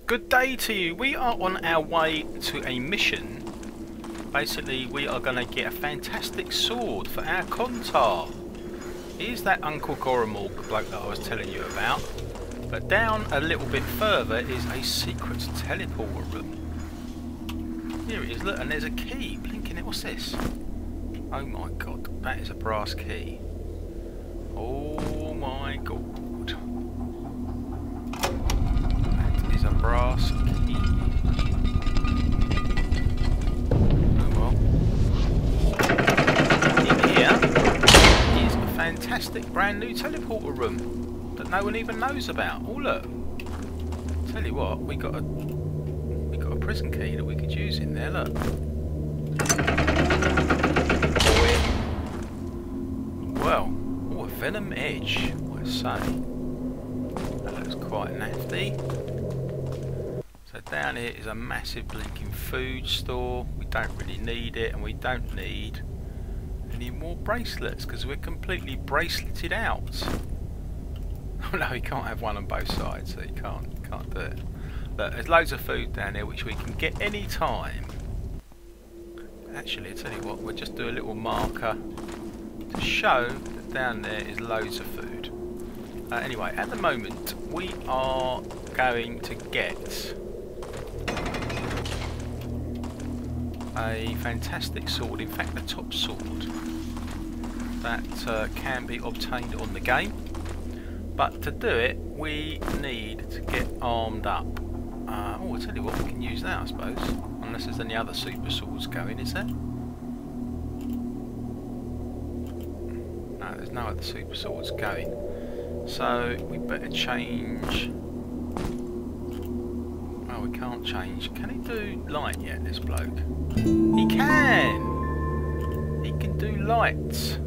Good day to you. We are on our way to a mission. Basically, we are going to get a fantastic sword for our Kontar. Here's that Uncle Grimrock bloke that I was telling you about. But down a little bit further is a secret teleporter room. Here it is, look, and there's a key blinking it. What's this? Oh my god, that is a brass key. Oh my god. That is a brass key. Oh well. In here is a fantastic brand new teleporter room that no one even knows about. Oh look. Tell you what, we got a prison key that we could use in there, look. Well, oh, a venom edge, I say. That looks quite nifty. So down here is a massive blinking food store. We don't really need it, and we don't need any more bracelets because we're completely braceleted out. Oh no, you can't have one on both sides, so you can't do it. Look, there's loads of food down here which we can get any time. Actually, I tell you what, we'll just do a little marker to show that down there is loads of food. Anyway, at the moment we are going to get a fantastic sword, in fact the top sword that can be obtained on the game. But to do it, we need to get armed up. Oh, I'll tell you what, we can use that I suppose. Unless there's any other super swords going, is there? No, there's no other super swords going. So we better change. Oh, we can't change. Can he do light yet, this bloke? He can! He can do light.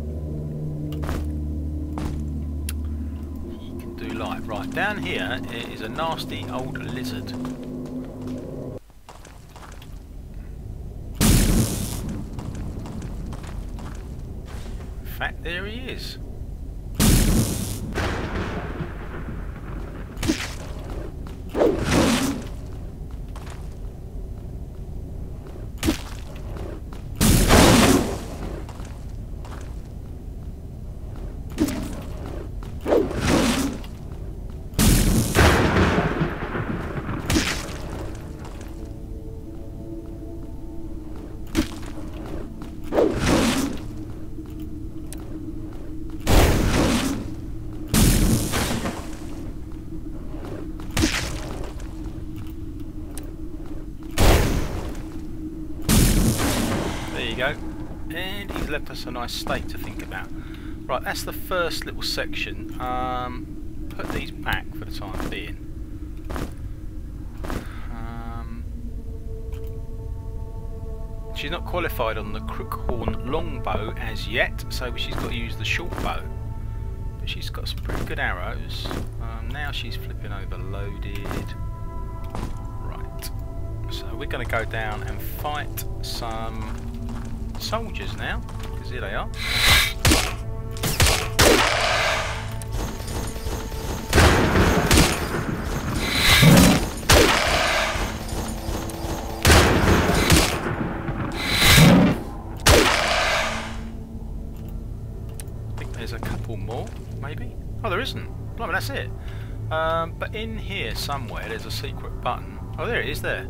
He can do light. Right, down here is a nasty old lizard. In fact, there he is. Go, and he's left us a nice steak to think about. Right, that's the first little section. Put these back for the time being. She's not qualified on the crookhorn longbow as yet, so she's got to use the short bow. But she's got some pretty good arrows. Now she's flipping overloaded. Right, so we're going to go down and fight some soldiers now, because here they are. I think there's a couple more, maybe. Oh, there isn't. Blimey, that's it. But in here somewhere there's a secret button. Oh, there it is there.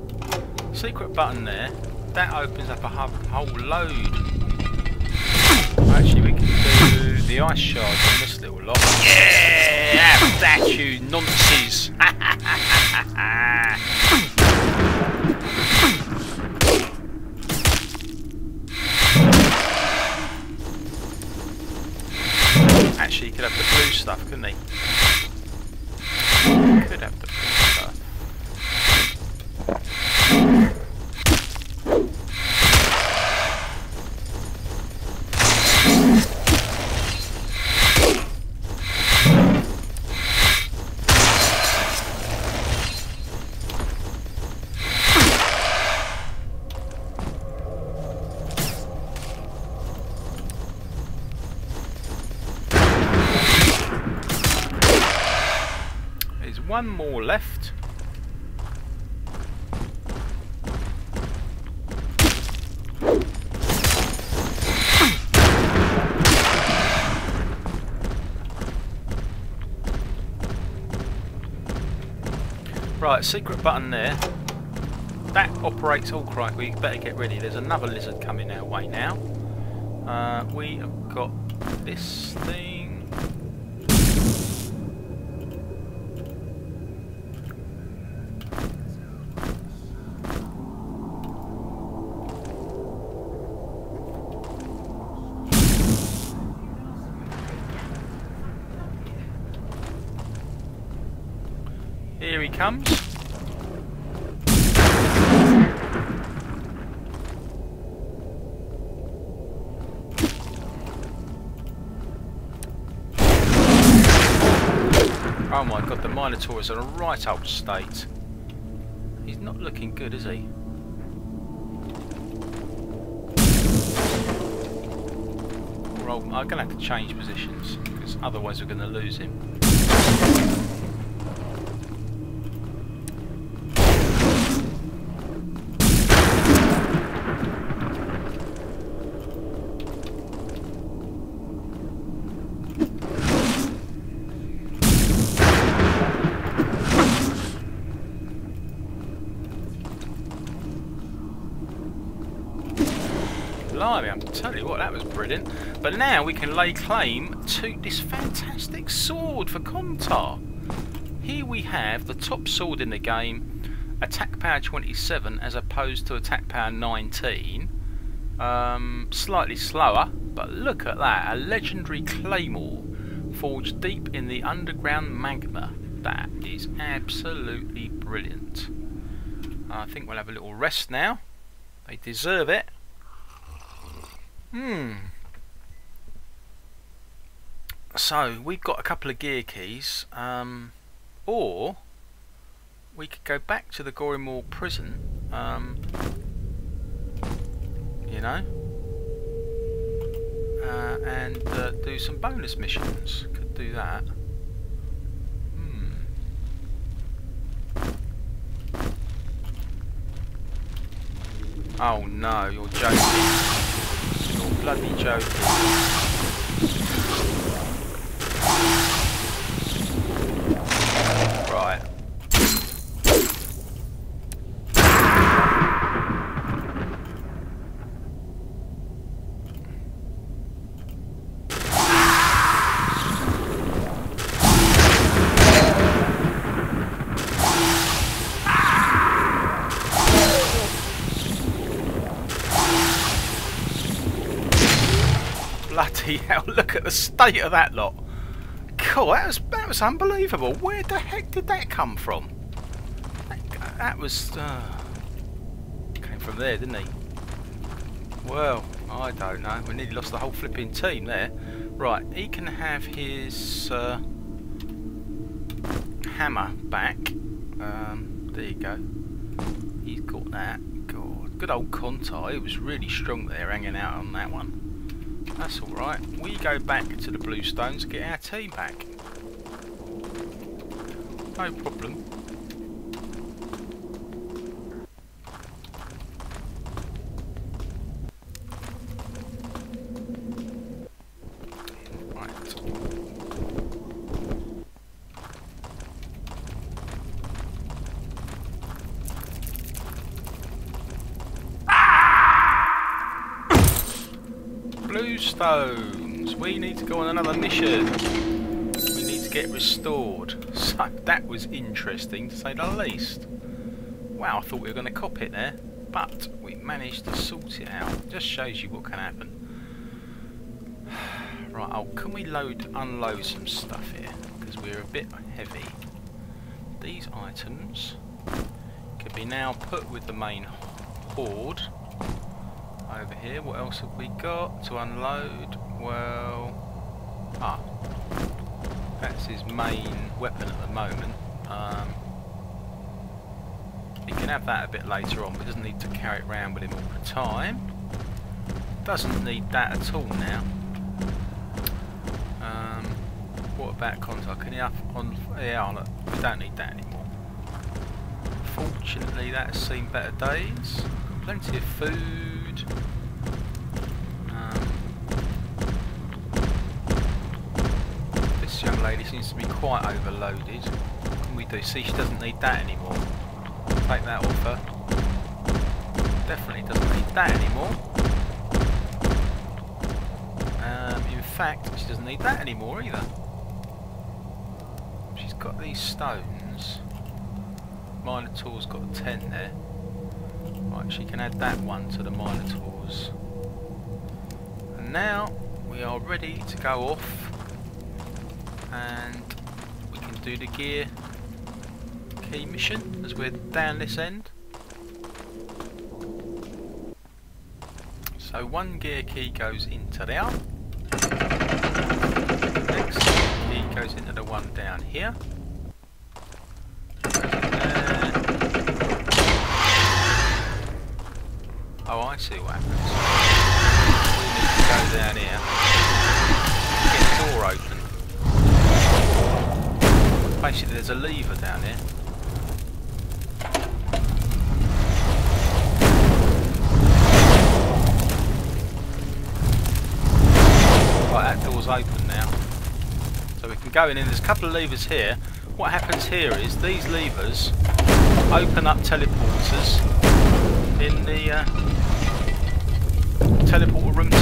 Secret button there. That opens up a whole load. Actually, we can do the ice shards on this little lot. Yeah! Have that, you nonsense! Actually, he could have the blue stuff, couldn't he? Could have the blue stuff. One more left. Right, secret button there. That operates. Oh, crikey, we better get ready. There's another lizard coming our way now. We have got this thing. Here he comes. Oh my god, the Minotaur is in a right old state. He's not looking good, is he? I'm going to have to change positions, because otherwise we're going to lose him. Blimey, I tell you what, that was brilliant. But now we can lay claim to this fantastic sword for Contar. Here we have the top sword in the game, attack power 27 as opposed to attack power 19. Slightly slower, but look at that, a legendary claymore forged deep in the underground magma. That is absolutely brilliant. I think we'll have a little rest now. They deserve it. So we've got a couple of gear keys, or we could go back to the Grimrock prison, you know, and do some bonus missions. Could do that. Oh no, you're joking. Bloody joking. Right. Bloody hell, look at the state of that lot. Cool, that was unbelievable. Where the heck did that come from? That was... came from there, didn't he? Well, I don't know. We nearly lost the whole flipping team there. Right, he can have his hammer back. There you go. He's got that. God, good old Contar. He was really strong there, hanging out on that one. That's alright. We go back to the Bluestones to get our team back. No problem. Right. Bluestones, we need to go on another mission. We need to get restored. So that was interesting to say the least. Wow, I thought we were going to cop it there, but we managed to sort it out. Just shows you what can happen. Right, oh, can we unload some stuff here? Because we're a bit heavy. These items can be now put with the main horde. Over here, what else have we got to unload? Well, that's his main weapon at the moment. He can have that a bit later on, but doesn't need to carry it around with him all the time. Doesn't need that at all now. What about contact? Can he up on? Yeah, we don't need that anymore. Fortunately, that has seen better days. Plenty of food. This young lady seems to be quite overloaded. can we do? See, she doesn't need that anymore. Take that off her. Definitely doesn't need that anymore. In fact, she doesn't need that anymore either. She's got these stones. Minotaur's got a 10 there. Right, she can add that one to the Minotaurs. And now we are ready to go off, and we can do the gear key mission as we're down this end. So one gear key goes into there. Next key goes into the one down here. Oh, I see what happens. We need to go down here, get the door open. Basically there's a lever down here. Right, that door's open now. So we can go in, and there's a couple of levers here. What happens here is these levers open up teleporters in the teleporter room 2.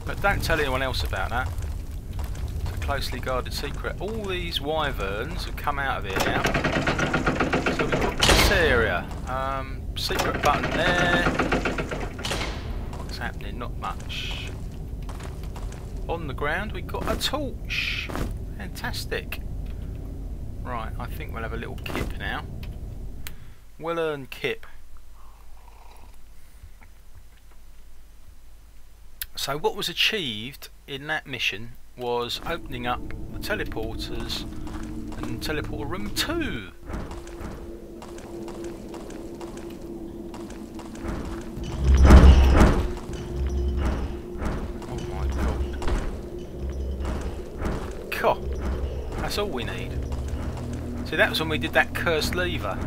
But don't tell anyone else about that. It's a closely guarded secret. All these wyverns have come out of here now. So we've got this area. Secret button there. What's happening? Not much. On the ground we've got a torch. Fantastic. Right, I think we'll have a little kip now. Well earned kip. So what was achieved in that mission was opening up the teleporters and teleporter room 2. Oh my god. God, that's all we need. See, that was when we did that cursed lever.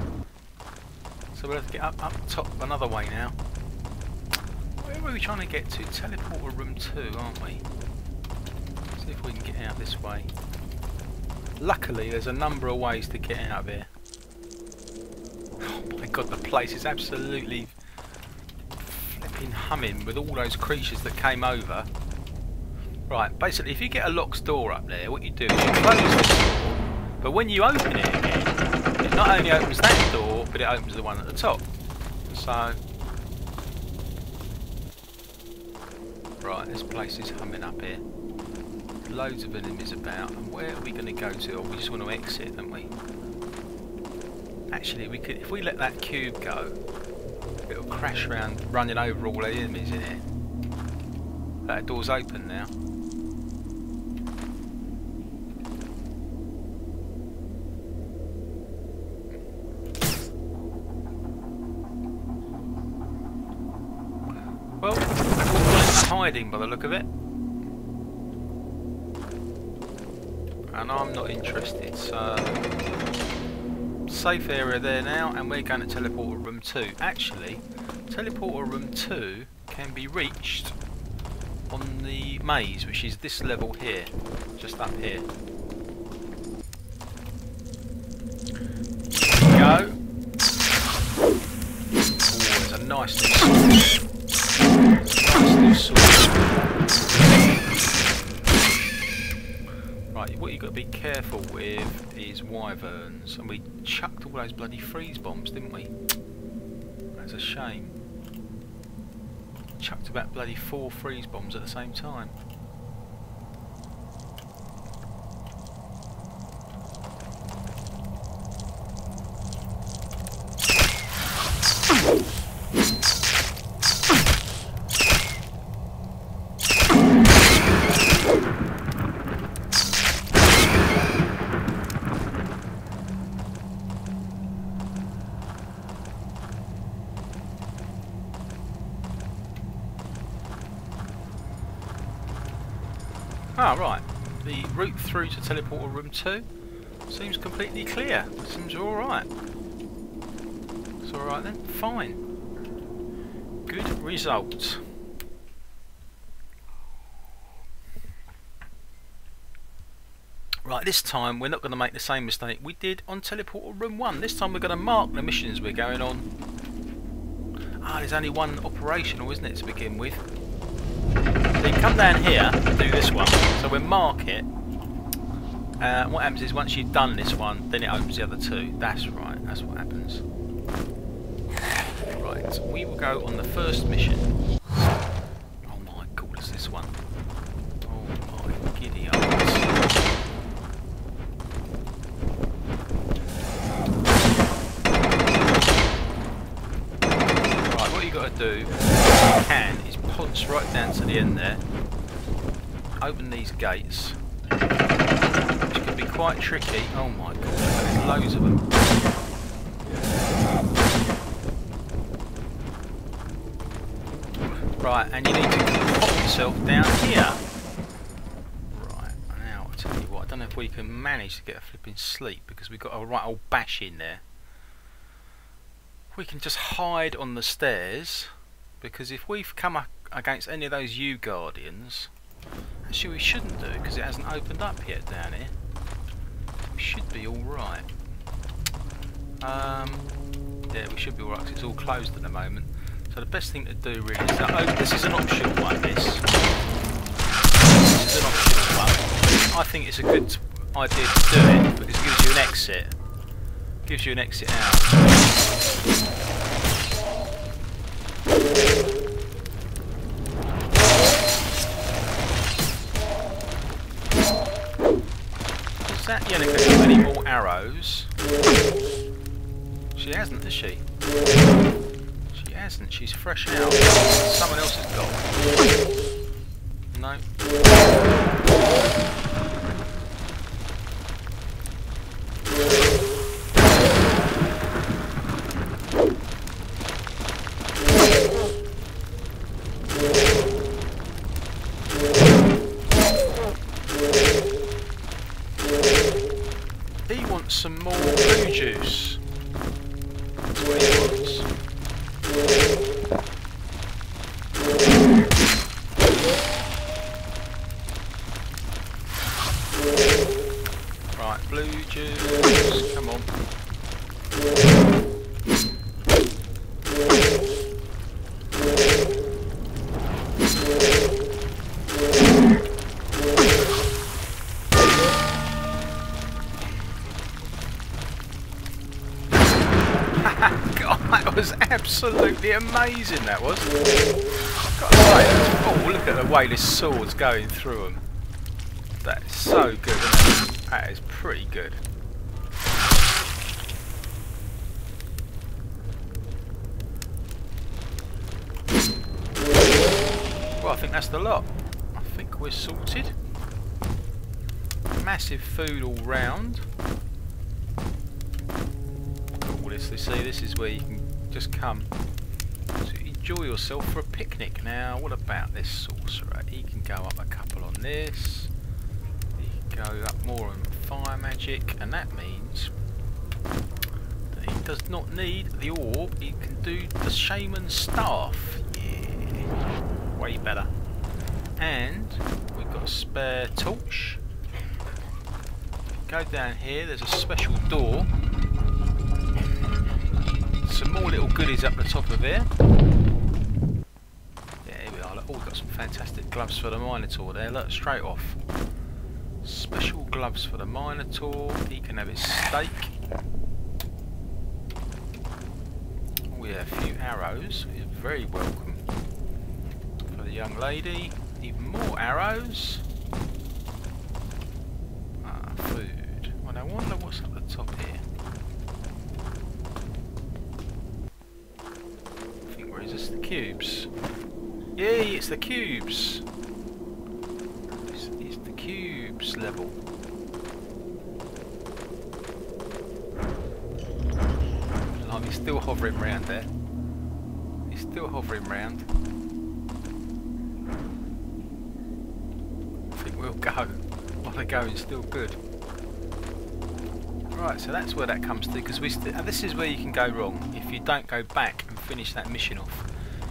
So we'll have to get up top another way now. Where are we trying to get to? Teleporter room 2, aren't we? See if we can get out this way. Luckily, there's a number of ways to get out of here. Oh my god, the place is absolutely flipping humming with all those creatures that came over. Right, basically, if you get a locked door up there, what you do is you close this door. But when you open it again, it not only opens that door, but it opens the one at the top. So, right, this place is humming up here. Loads of enemies about, and where are we going to go to? Or we just want to exit, don't we? Actually, we could, if we let that cube go, it'll crash around, running over all the enemies in it. That door's open now. Well, we're hiding by the look of it. And I'm not interested, so... Safe area there now, and we're going to teleporter room 2. Actually, teleporter room 2 can be reached on the maze, which is this level here. Just up here. There we go. Oh, there's a nice little sword. Right, what you've got to be careful with is wyverns, and we chucked all those bloody freeze bombs, didn't we? That's a shame. Chucked about bloody 4 freeze bombs at the same time. Ah, right. The route through to teleporter room 2 seems completely clear. Seems alright. It's alright then. Fine. Good result. Right, this time we're not going to make the same mistake we did on Teleportal Room 1. This time we're going to mark the missions we're going on. Ah, there's only one operational, isn't it, to begin with? So you come down here and do this one. So we'll mark it. What happens is once you've done this one, then it opens the other two. That's right, that's what happens. Right, we will go on the first mission. Oh my god, it's this one. Oh my giddy arms. Right, what you got to do, if you can, is ponce right down to the end there. Open these gates. Which can be quite tricky. Oh my god, there's loads of them. Right, and you need to pop yourself down here. Right, now I'll tell you what, I don't know if we can manage to get a flipping sleep because we've got a right old bash in there. We can just hide on the stairs because if we've come up against any of those U-Guardians, actually we shouldn't do because it hasn't opened up yet down here. We should be alright. Yeah, we should be alright because it's all closed at the moment. So the best thing to do really is that, oh, this is an optional one, this is an optional one. I think it's a good idea to do it because it gives you an exit. Gives you an exit out. Is that Yennefer got any more arrows? She hasn't, has she? She hasn't, she's fresh out. Someone else has got. No. He wants some more blue juice. That's what he wants. Right, blue juice, come on. God, that was absolutely amazing, that was. I've got to say, oh, look at the way this sword's going through them. That is so good, isn't it? That is pretty good. Well, I think that's the lot. I think we're sorted. Massive food all round. See, this is where you can just come to enjoy yourself for a picnic. Now, what about this sorcerer? He can go up a couple on this. He can go up more on fire magic, and that means that he does not need the orb. He can do the shaman staff. Yeah, way better. And we've got a spare torch. Go down here. There's a special door. Some more little goodies up the top of here. Yeah, here we are. Look, oh, we've got some fantastic gloves for the Minotaur there. Look, straight off. Special gloves for the Minotaur. He can have his steak. Oh yeah, a few arrows. He's very welcome. For the young lady. Even more arrows. Ah, food. Well, I wonder what's up the top here. Is this the cubes? Yay, it's the cubes! It's the cubes level. Oh, he's still hovering around there. He's still hovering around. I think we'll go. While the going's still good. Right, so that's where that comes to, because this is where you can go wrong if you don't go back and finish that mission off.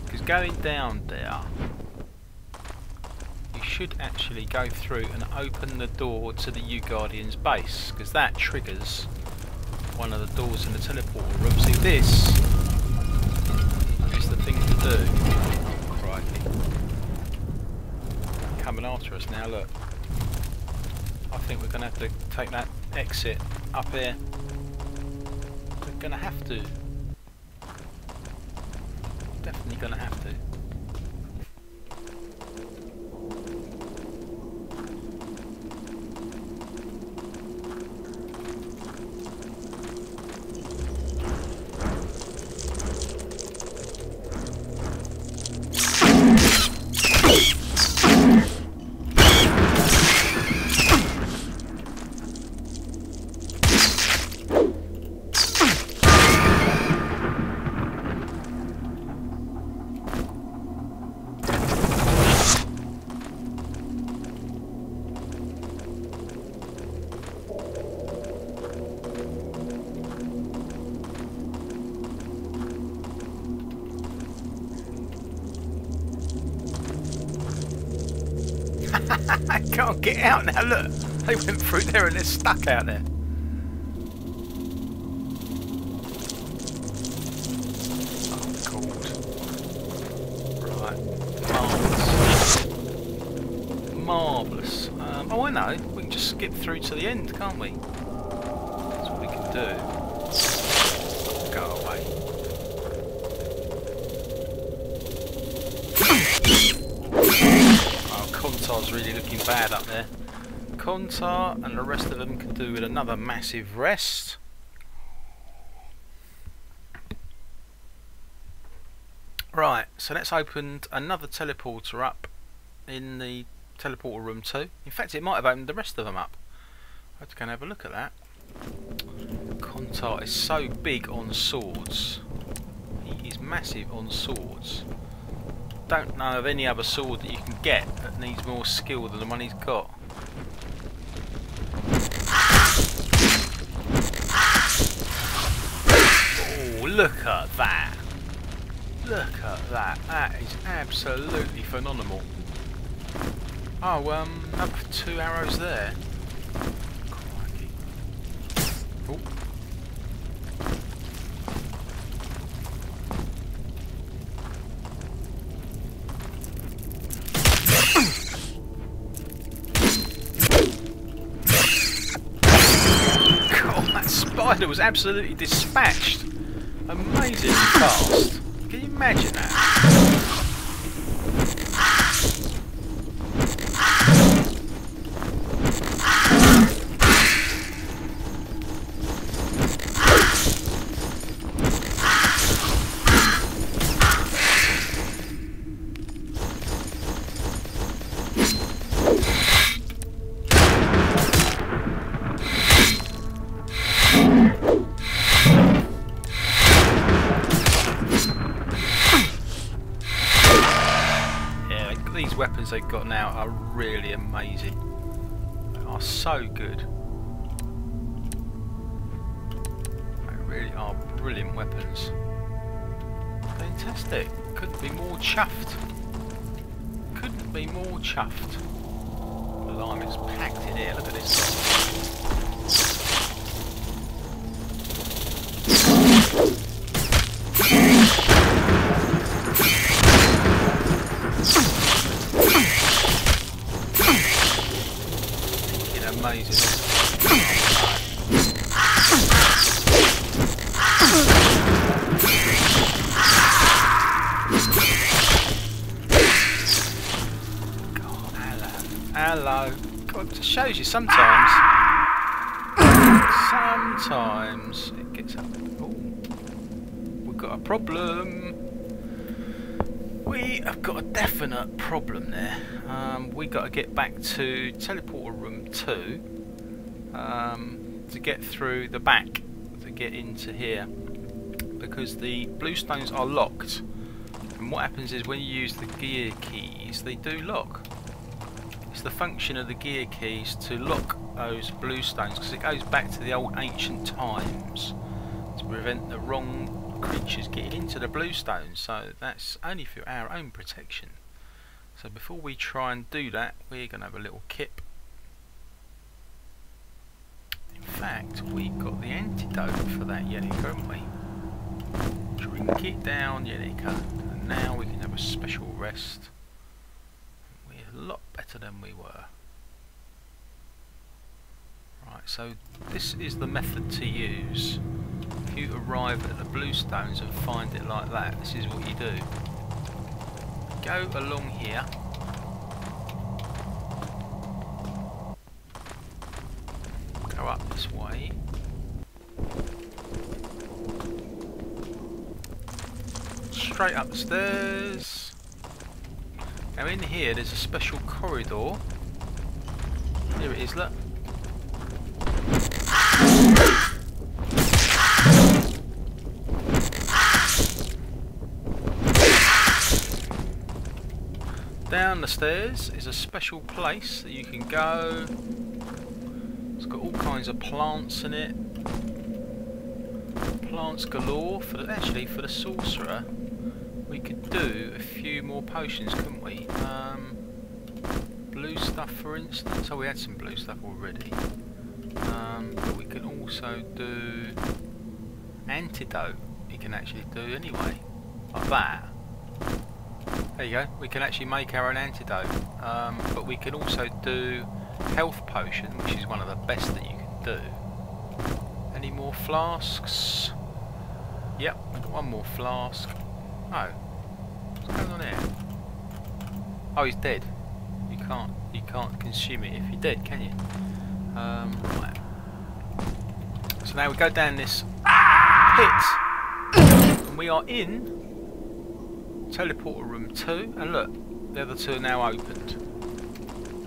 Because going down there, you should actually go through and open the door to the U Guardian's base, because that triggers one of the doors in the teleporter room. See, this is the thing to do. Crikey. Coming after us now, look. I think we're going to have to take that exit up here. We're going to have to. Definitely going to have to. I can't get out now, look! They went through there and they're stuck out there. Oh, God. Right. Marvellous. Oh, I know. We can just skip through to the end, can't we? That's what we can do. Go away. Contar's really looking bad up there. Contar and the rest of them can do with another massive rest. Right, so let's open another teleporter up in the teleporter room too. In fact, it might have opened the rest of them up. Let's go and have a look at that. Contar is so big on swords. He is massive on swords. Don't know of any other sword that you can get that needs more skill than the one he's got. Oh, look at that! Look at that! That is absolutely phenomenal. Oh, another 2 arrows there. Crikey. Oh. Spider was absolutely dispatched. Amazingly fast. Can you imagine that? Weapons they've got now are really amazing. They are so good. They really are brilliant weapons. Fantastic. Couldn't be more chuffed. Couldn't be more chuffed. Blimey, it's packed in here. Look at this. Amazing. God, hello. God, it shows you sometimes. Sometimes it gets up. Oh, we've got a problem. We have got a definite problem there. We got to get back to teleporter room 2 to get through the back to get into here, because the bluestones are locked. And what happens is when you use the gear keys, they do lock. It's the function of the gear keys to lock those bluestones, because it goes back to the old ancient times to prevent the wrong creatures getting into the bluestones. So that's only for our own protection. So before we try and do that, we're going to have a little kip. In fact, we've got the antidote for that Yenica, haven't we? Drink it down, Yenica. And now we can have a special rest. We're a lot better than we were. Right, so this is the method to use. If you arrive at the bluestones and find it like that, this is what you do. Go along here. Go up this way. Straight up the stairs. Now in here there's a special corridor. Here it is, look. Down the stairs is a special place that you can go. It's got all kinds of plants in it. Plants galore. Actually, for the sorcerer, we could do a few more potions, couldn't we? Blue stuff, for instance. Oh, we had some blue stuff already. But we can also do antidote. You can actually do anyway, like that. There you go, we can actually make our own antidote, but we can also do health potion, which is one of the best that you can do. Any more flasks? Yep, we've got one more flask. Oh, what's going on here? Oh, he's dead. You can't consume it if you're dead, can you? Right. So now we go down this pit, and we are in teleporter room 2, and look, the other two are now opened.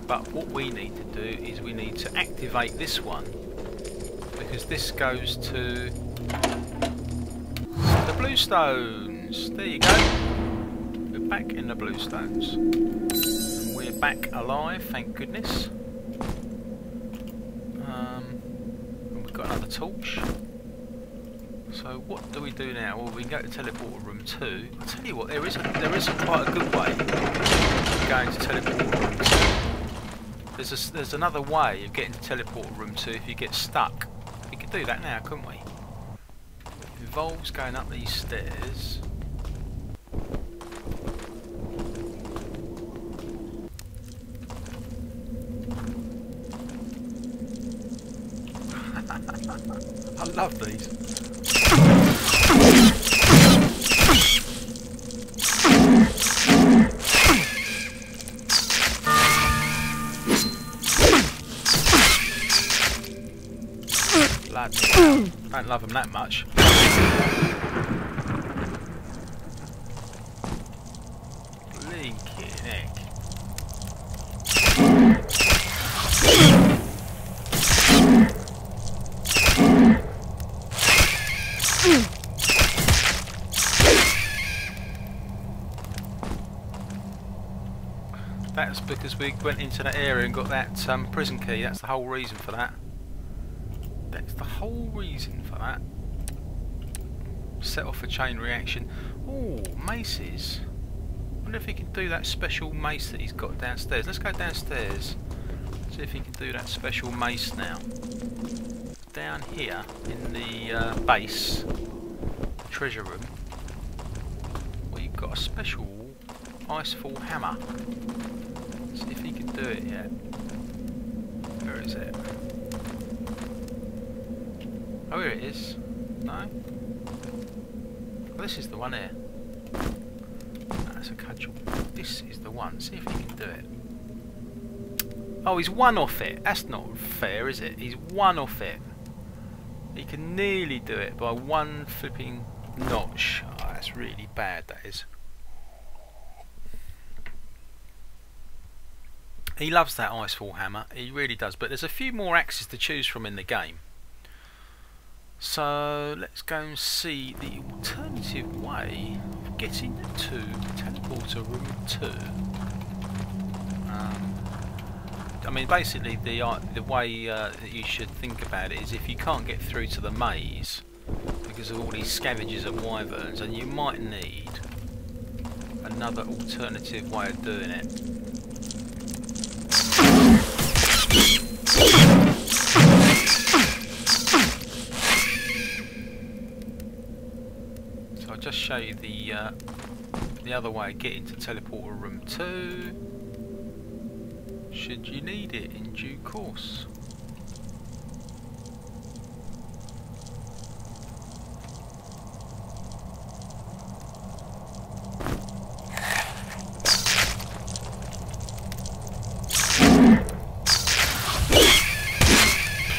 But what we need to do is we need to activate this one, because this goes to the bluestones. There you go. We're back in the bluestones. And we're back alive, thank goodness. And we've got another torch. So what do we do now? Well, we can go to teleporter room 2. I'll tell you what, there is quite a good way of going to teleporter room 2. There's another way of getting to teleporter room 2 if you get stuck. We could do that now, couldn't we? It involves going up these stairs. I love these. Don't love them that much. Blinking heck. That's because we went into that area and got that prison key. That's the whole reason for that. That's the whole reason for that. Set off a chain reaction. Oh, maces. Wonder if he can do that special mace that he's got downstairs. Let's go downstairs. See if he can do that special mace now. Down here in the base treasure room, we've got a special icefall hammer. See if he can do it yet. Where is it? Oh, here it is. No? Well, this is the one here. That's a cudgel. This is the one. See if he can do it. Oh, he's one off it. That's not fair, is it? He's one off it. He can nearly do it by one flipping notch. Oh, that's really bad, that is. He loves that icefall hammer. He really does. But there's a few more axes to choose from in the game. So let's go and see the alternative way of getting to teleporter room 2. I mean, basically the way that you should think about it is if you can't get through to the maze because of all these scavengers and wyverns, and you might need another alternative way of doing it. So I'll just show you the other way of getting to teleporter room 2, should you need it in due course.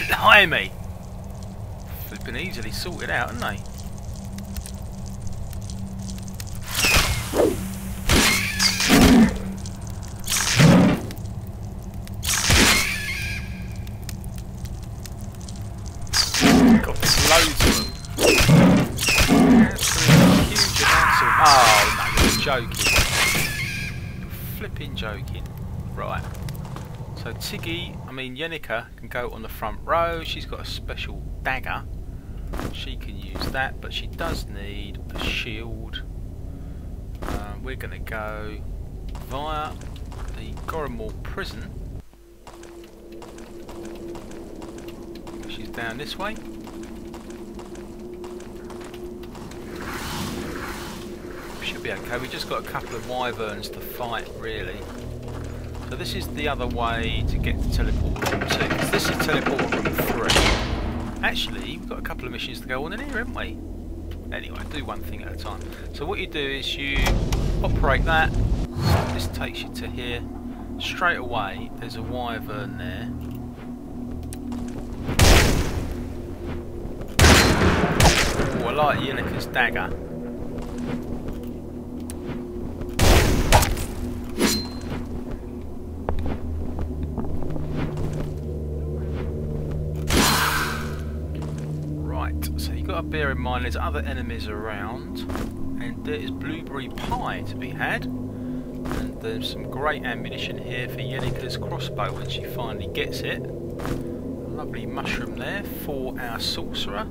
Blimey! Flipping easily sorted out, haven't they? Loads of them. Absolutely huge amounts of... Oh, no, you're joking. You're flipping joking. Right. So Yenika can go on the front row. She's got a special dagger. She can use that, but she does need a shield. We're going to go via the Grimrock prison. She's down this way. Should be okay. We've just got a couple of wyverns to fight, really. So this is the other way to get to teleporter room 2. Because this is teleporter room 3. Actually, we've got a couple of missions to go on in here, haven't we? Anyway, do one thing at a time. So what you do is you operate that. So this takes you to here. Straight away, there's a wyvern there. Oh, I like Yenika's dagger. Bear in mind there's other enemies around, and there is blueberry pie to be had, and there's some great ammunition here for Yenika's crossbow when she finally gets it. A lovely mushroom there for our sorcerer.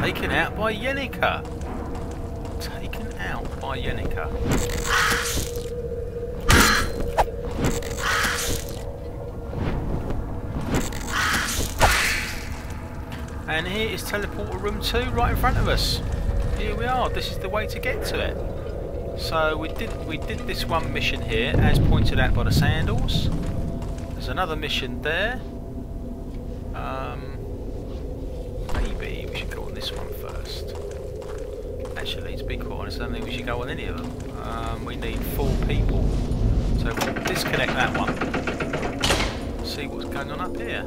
Taken out by Yenika. Taken out by Yenika. And here is teleporter room 2 right in front of us. Here we are. This is the way to get to it. So we did this one mission here, as pointed out by the sandals. There's another mission there. Maybe we should go on this one first. Actually, to be quite honest, I don't think we should go on any of them. We need 4 people. So we'll disconnect that one. See what's going on up here.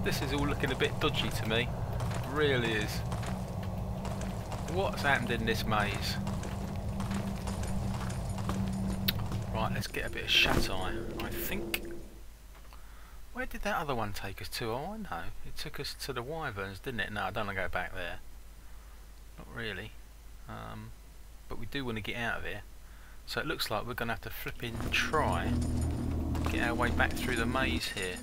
This is all looking a bit dodgy to me. It really is. What's happened in this maze? Right, let's get a bit of shut-eye, I think. Where did that other one take us to? Oh, I know. It took us to the wyverns, didn't it? No, I don't want to go back there. Not really. But we do want to get out of here. So it looks like we're going to have to flipping try get our way back through the maze here.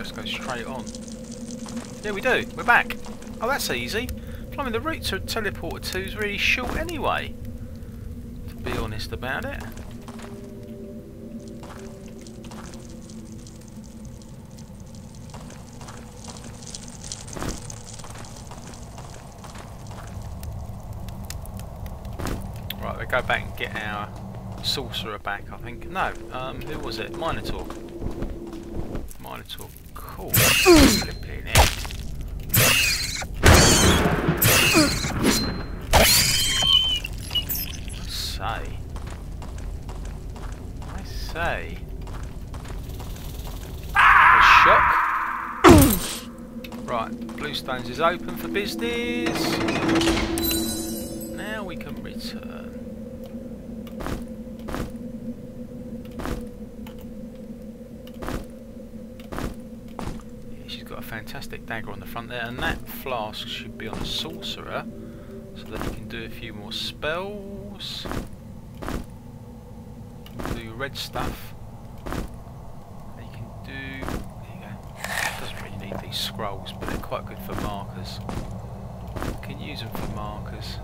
just go straight on. Yeah, we do. We're back. Oh, that's easy. Blimey, the route to teleporter 2 is really short anyway, to be honest about it. Right, we go back and get our sorcerer back, I think. No, who was it? Minotaur. Minotaur. Cool. Flipping it. I say. A shock. Right, Bluestones is open for business. Now we can return. Yeah, she's got a fantastic dagger on the front there, and that flask should be on a sorcerer, so that you can do a few more spells. Do red stuff. And you can do. There you go. Doesn't really need these scrolls, but they're quite good for markers. You can use them for markers.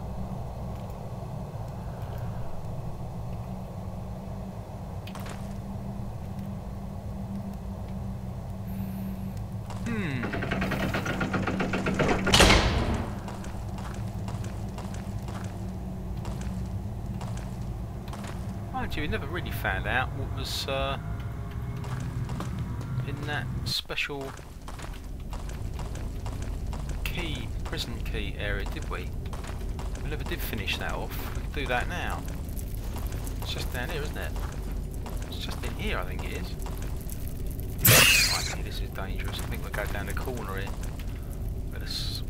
We never really found out what was in that special key, prison key area, did we? We never did finish that off. We can do that now. It's just down here, isn't it? It's just in here, I think it is. I think this is dangerous. I think we'll go down the corner here. Let us.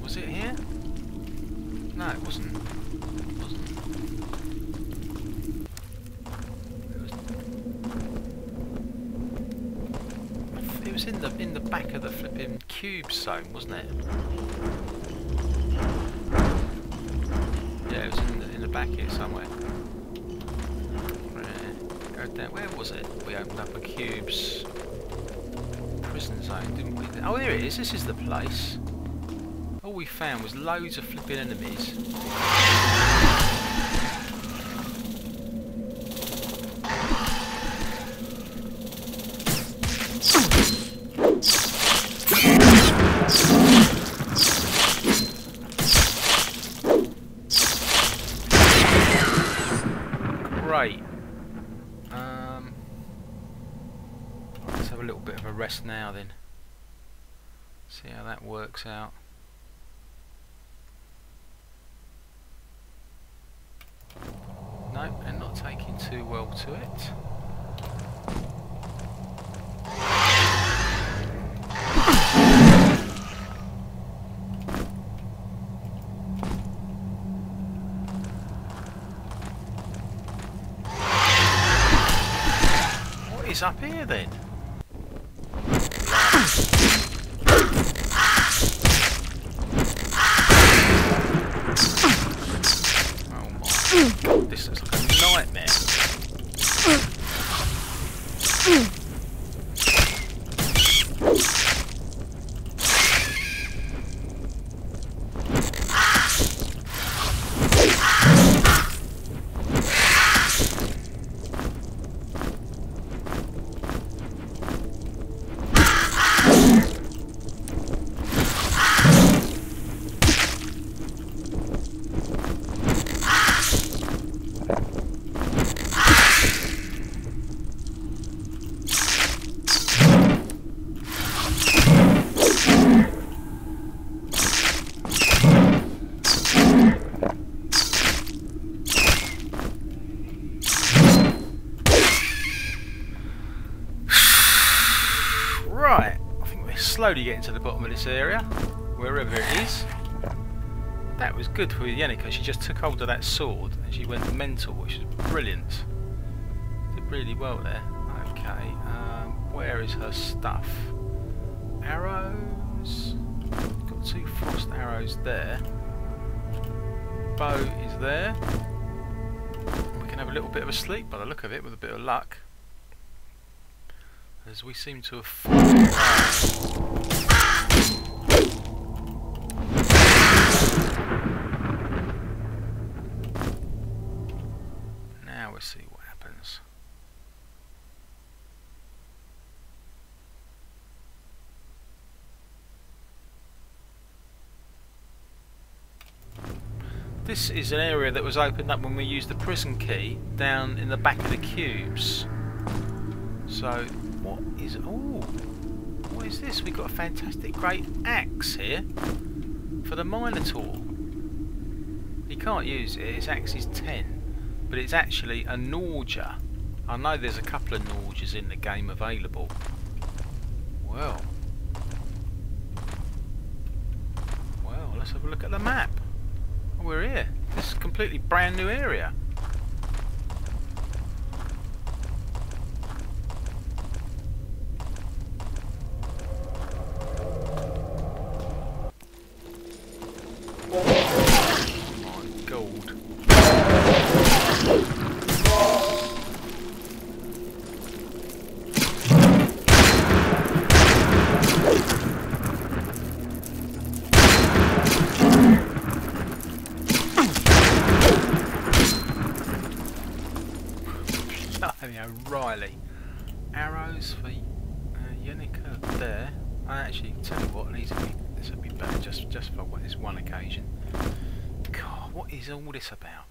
Was it here? No, it wasn't. It wasn't. It was in the back of the flipping cube zone, wasn't it? Yeah, it was in the back here somewhere. Go down. Where was it? We opened up a cube's prison zone, didn't we? Oh, there it is. This is the place. All we found was loads of flipping enemies. Great. Let's have a little bit of a rest now then. See how that works out. No, and not taking too well to it. What is up here then? God, this looks like a nightmare. Right, I think we're slowly getting to the bottom of this area, wherever it is. That was good for Yenika. She just took hold of that sword and she went mental, which is brilliant. Did really well there. Okay, where is her stuff? Arrows? arrows. Got 2 frost arrows there. Bow is there. We can have a little bit of a sleep by the look of it with a bit of luck. As we seem to have fallen. Now we'll see what happens. This is an area that was opened up when we used the prison key down in the back of the cubes. So, what is... oh, what is this? We've got a fantastic great axe here for the Minotaur. You can't use it, its axe is 10, but it's actually a Norger. I know there's a couple of Norgers in the game available. Well, let's have a look at the map. Oh, we're here. This is a completely brand new area. Riley. Arrows for Yenica there. I actually tell you what, this would be better just for this one occasion. God, what is all this about?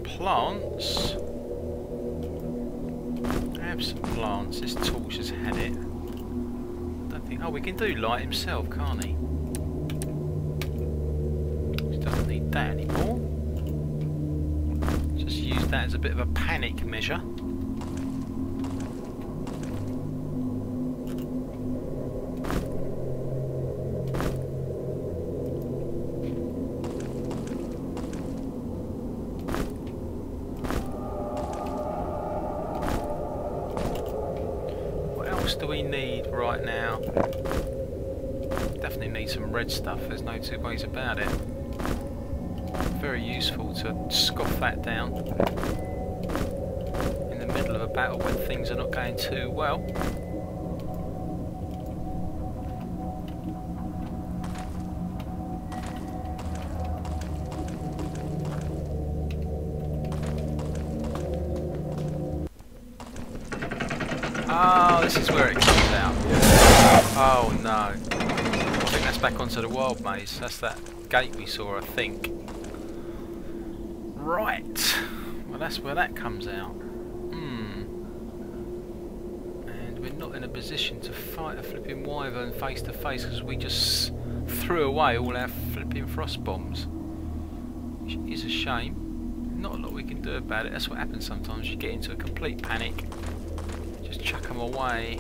Plants. Have some plants. This torch has had it. Don't think. Oh, we can do light himself, can't he? He doesn't need that anymore. Just use that as a bit of a panic measure. Do we need right now? Definitely need some red stuff, there's no two ways about it. Very useful to scoff that down in the middle of a battle when things are not going too well. Oh, this is where it comes out. Oh no. I think that's back onto the wild maze. That's that gate we saw, I think. Right. Well, that's where that comes out. And we're not in a position to fight a flipping wyvern face to face because we just threw away all our flipping frost bombs. Which is a shame. Not a lot we can do about it. That's what happens sometimes. You get into a complete panic. Just chuck them away.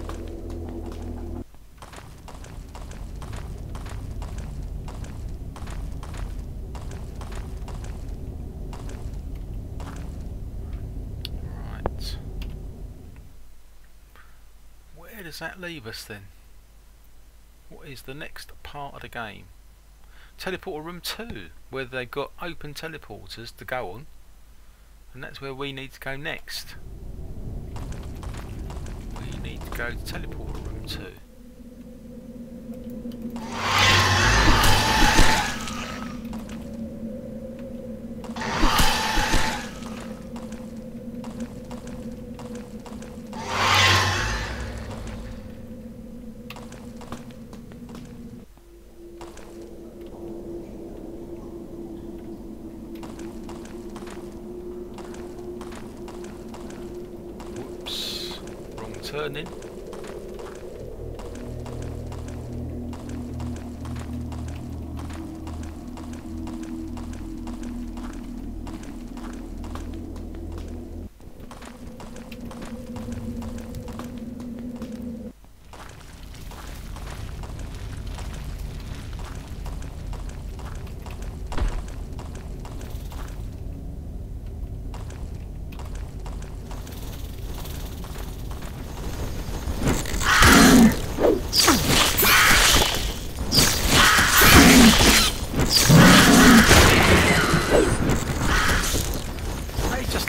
Right. Where does that leave us then? What is the next part of the game? Teleporter room 2, where they've got open teleporters to go on. And that's where we need to go next. Need to go to teleporter room 2. turning.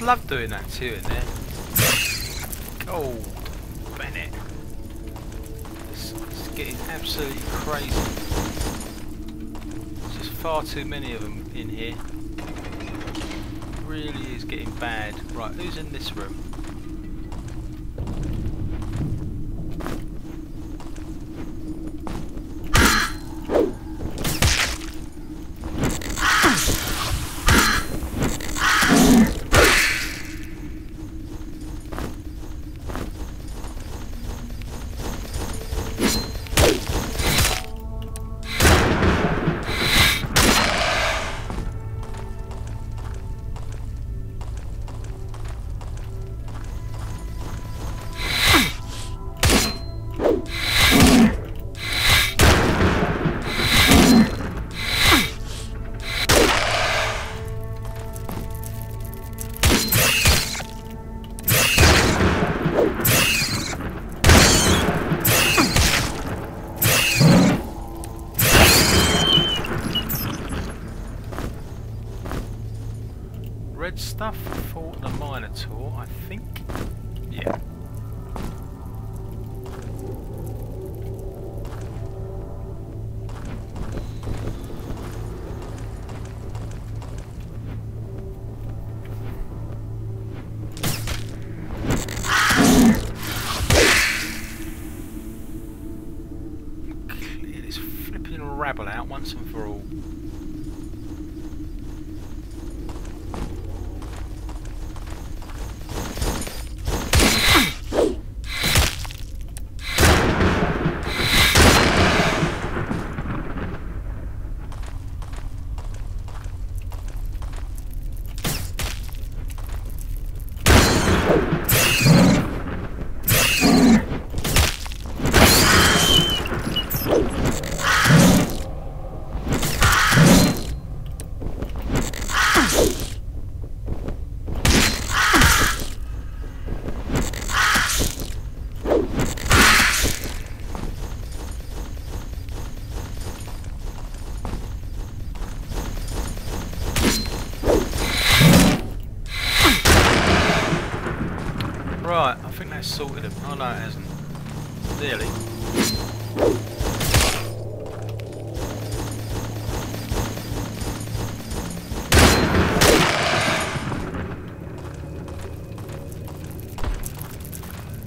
Love doing that too in there. Oh, Bennett. It's getting absolutely crazy. There's just far too many of them in here. It really is getting bad. Right, who's in this room? Red stuff for the Minotaur, I think. Yeah. Clear this flipping rabble out once and for all. Right, I think that's sorted him. Oh no, it hasn't. Nearly.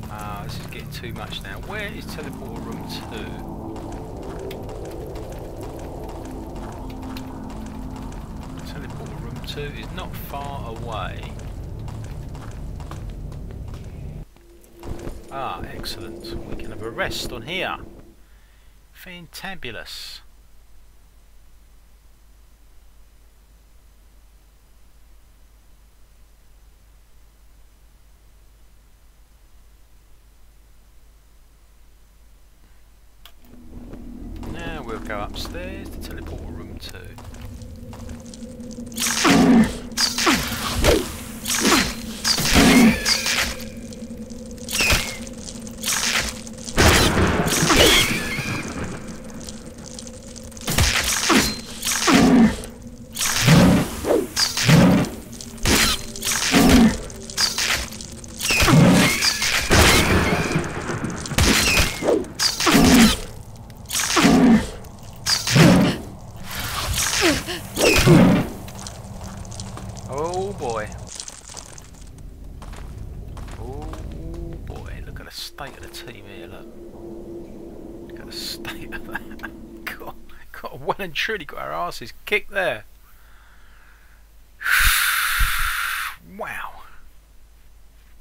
Ah, this is getting too much now. Where is teleporter room 2? Teleporter room 2 is not far away. Ah, excellent. We can have a rest on here. Fantabulous. Now we'll go upstairs to teleporter room 2. Oh boy. Oh boy, look at the state of the team here, look. Look at the state of that. Got well and truly got our asses kicked there. Wow.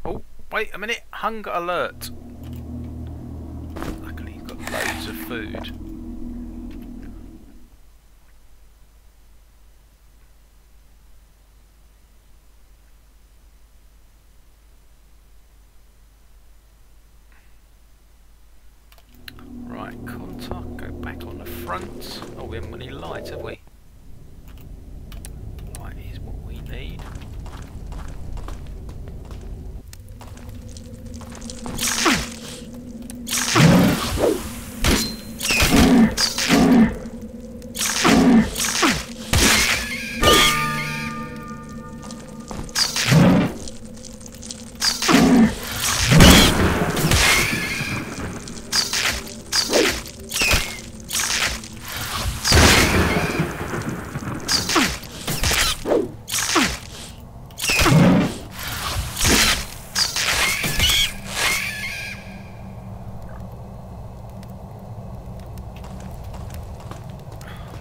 Oh, wait a minute, hunger alert. of food. Right, contact, go back on the front. Oh, we haven't got any lights, have we? Light is what we need.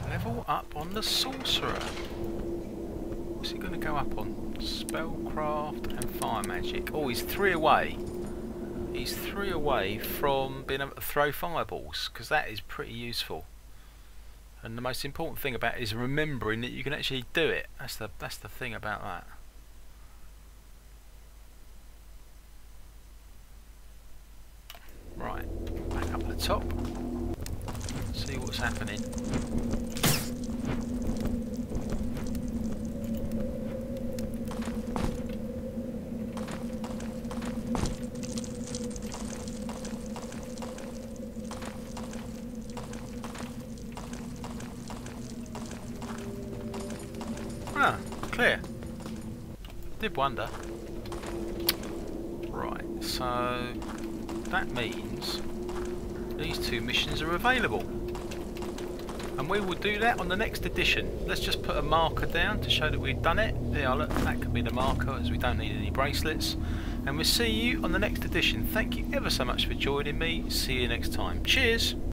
Level up on the sorcerer. What's he going to go up on? Spellcraft and fire magic. Oh, he's 3 away. He's 3 away from being able to throw fireballs, because that is pretty useful. And the most important thing about it is remembering that you can actually do it. That's the thing about that. Right, back up the top. See what's happening. Ah, clear. Did wonder. Right, so that means these 2 missions are available. And we will do that on the next edition. Let's just put a marker down to show that we've done it. There, look, that could be the marker, as we don't need any bracelets. And we'll see you on the next edition. Thank you ever so much for joining me. See you next time. Cheers!